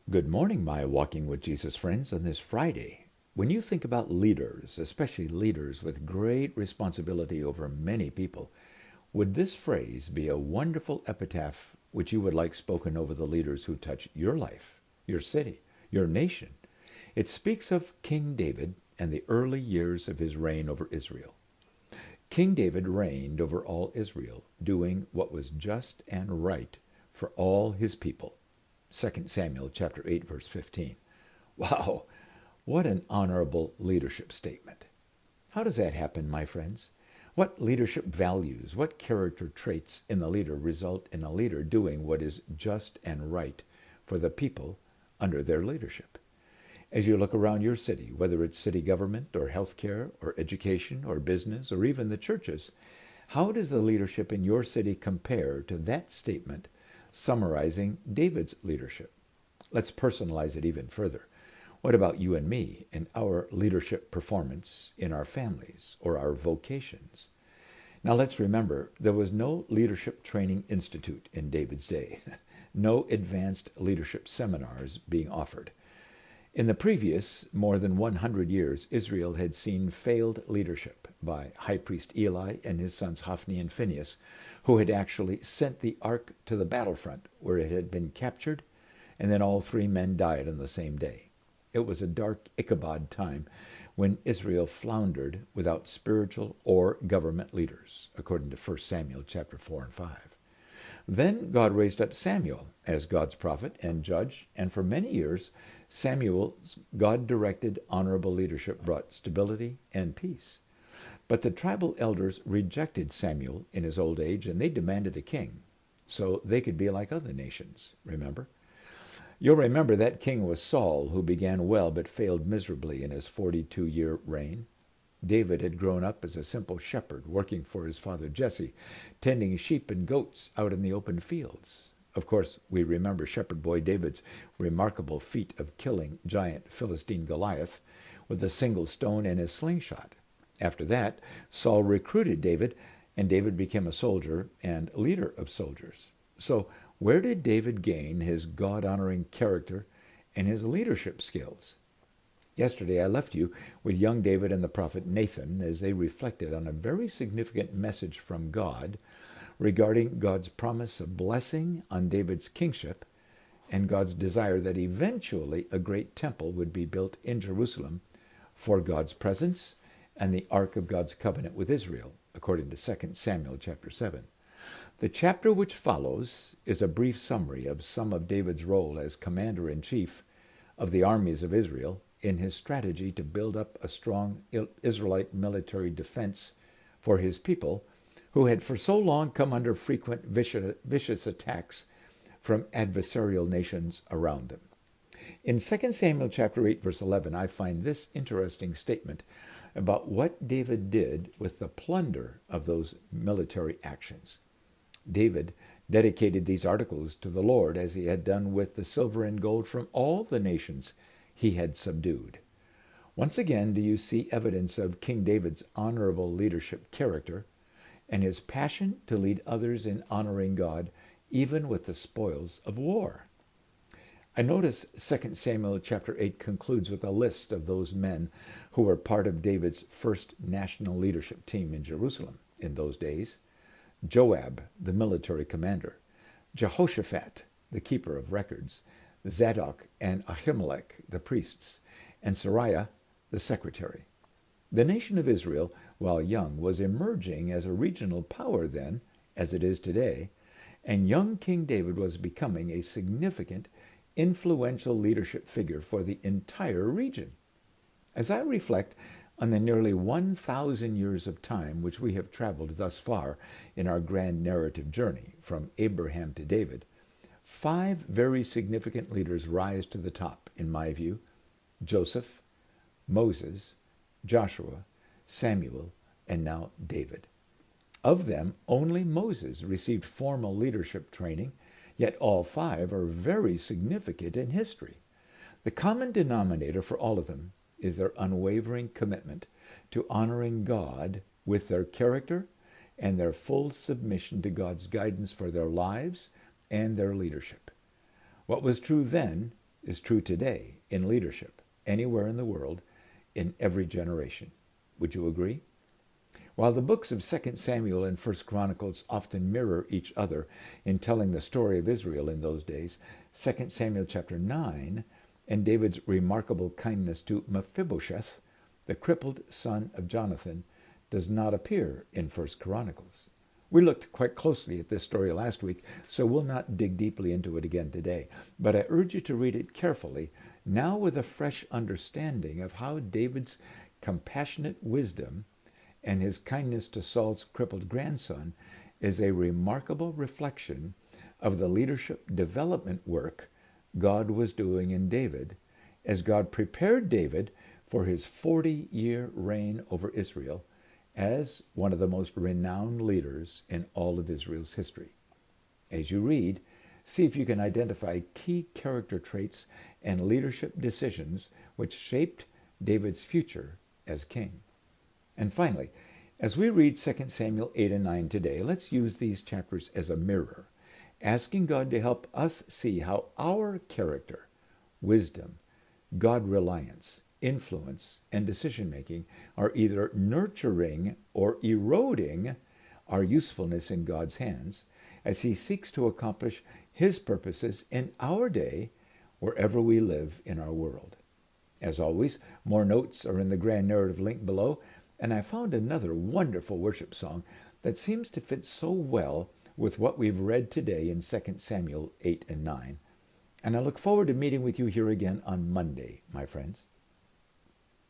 Good morning, my Walking with Jesus friends, on this Friday. When you think about leaders, especially leaders with great responsibility over many people, would this phrase be a wonderful epitaph which you would like spoken over the leaders who touch your life, your city, your nation? It speaks of King David and the early years of his reign over Israel. King David reigned over all Israel, doing what was just and right for all his people. 2 Samuel chapter 8 verse 15. Wow, what an honorable leadership statement. How does that happen, my friends? What leadership values, what character traits in the leader result in a leader doing what is just and right for the people under their leadership? As you look around your city, whether it's city government or healthcare or education or business or even the churches, how does the leadership in your city compare to that statement summarizing David's leadership? Let's personalize it even further. What about you and me and our leadership performance in our families or our vocations? Now let's remember, there was no leadership training institute in David's day, no advanced leadership seminars being offered. In the previous more than 100 years, Israel had seen failed leadership by High Priest Eli and his sons Hophni and Phinehas, who had actually sent the ark to the battlefront where it had been captured, and then all three men died on the same day. It was a dark Ichabod time when Israel floundered without spiritual or government leaders, according to 1 Samuel chapter 4 and 5. Then God raised up Samuel as God's prophet and judge, and for many years, Samuel's God-directed honorable leadership brought stability and peace. But the tribal elders rejected Samuel in his old age, and they demanded a king, so they could be like other nations, remember? You'll remember that king was Saul, who began well but failed miserably in his 42-year reign. David had grown up as a simple shepherd, working for his father Jesse, tending sheep and goats out in the open fields. Of course, we remember shepherd boy David's remarkable feat of killing giant Philistine Goliath with a single stone and his slingshot. After that, Saul recruited David, and David became a soldier and leader of soldiers. So, where did David gain his God-honoring character and his leadership skills? Yesterday I left you with young David and the prophet Nathan as they reflected on a very significant message from God regarding God's promise of blessing on David's kingship and God's desire that eventually a great temple would be built in Jerusalem for God's presence and the ark of God's covenant with Israel, according to 2 Samuel chapter 7. The chapter which follows is a brief summary of some of David's role as commander-in-chief of the armies of Israel in his strategy to build up a strong Israelite military defense for his people, who had for so long come under frequent vicious attacks from adversarial nations around them. In 2 Samuel chapter 8, verse 11, I find this interesting statement about what David did with the plunder of those military actions. David dedicated these articles to the Lord as he had done with the silver and gold from all the nations he had subdued. Once again, do you see evidence of King David's honorable leadership character and his passion to lead others in honoring God, even with the spoils of war? I notice 2 Samuel chapter 8 concludes with a list of those men who were part of David's first national leadership team in Jerusalem in those days. Joab, the military commander, Jehoshaphat, the keeper of records, Zadok and Ahimelech, the priests, and Sariah, the secretary. The nation of Israel, while young, was emerging as a regional power then, as it is today, and young King David was becoming a significant, influential leadership figure for the entire region. As I reflect on the nearly 1,000 years of time which we have traveled thus far in our grand narrative journey from Abraham to David, 5 very significant leaders rise to the top, in my view: Joseph, Moses, Joshua, Samuel, and now David. Of them, only Moses received formal leadership training, yet all 5 are very significant in history. The common denominator for all of them is their unwavering commitment to honoring God with their character and their full submission to God's guidance for their lives and their leadership. What was true then is true today in leadership, anywhere in the world, in every generation. Would you agree? While the books of 2 Samuel and 1 Chronicles often mirror each other in telling the story of Israel in those days, 2 Samuel chapter 9 and David's remarkable kindness to Mephibosheth, the crippled son of Jonathan, does not appear in 1 Chronicles. We looked quite closely at this story last week, so we'll not dig deeply into it again today. But I urge you to read it carefully, now with a fresh understanding of how David's compassionate wisdom and his kindness to Saul's crippled grandson is a remarkable reflection of the leadership development work God was doing in David as God prepared David for his 40-year reign over Israel as one of the most renowned leaders in all of Israel's history. As you read, see if you can identify key character traits and leadership decisions which shaped David's future as king. And finally, as we read 2 Samuel 8 and 9 today, let's use these chapters as a mirror, asking God to help us see how our character, wisdom, God-reliance, influence, and decision-making are either nurturing or eroding our usefulness in God's hands as he seeks to accomplish his purposes in our day wherever we live in our world. As always, more notes are in the Grand Narrative link below, and I found another wonderful worship song that seems to fit so well with what we've read today in 2 Samuel 8 and 9. And I look forward to meeting with you here again on Monday, my friends.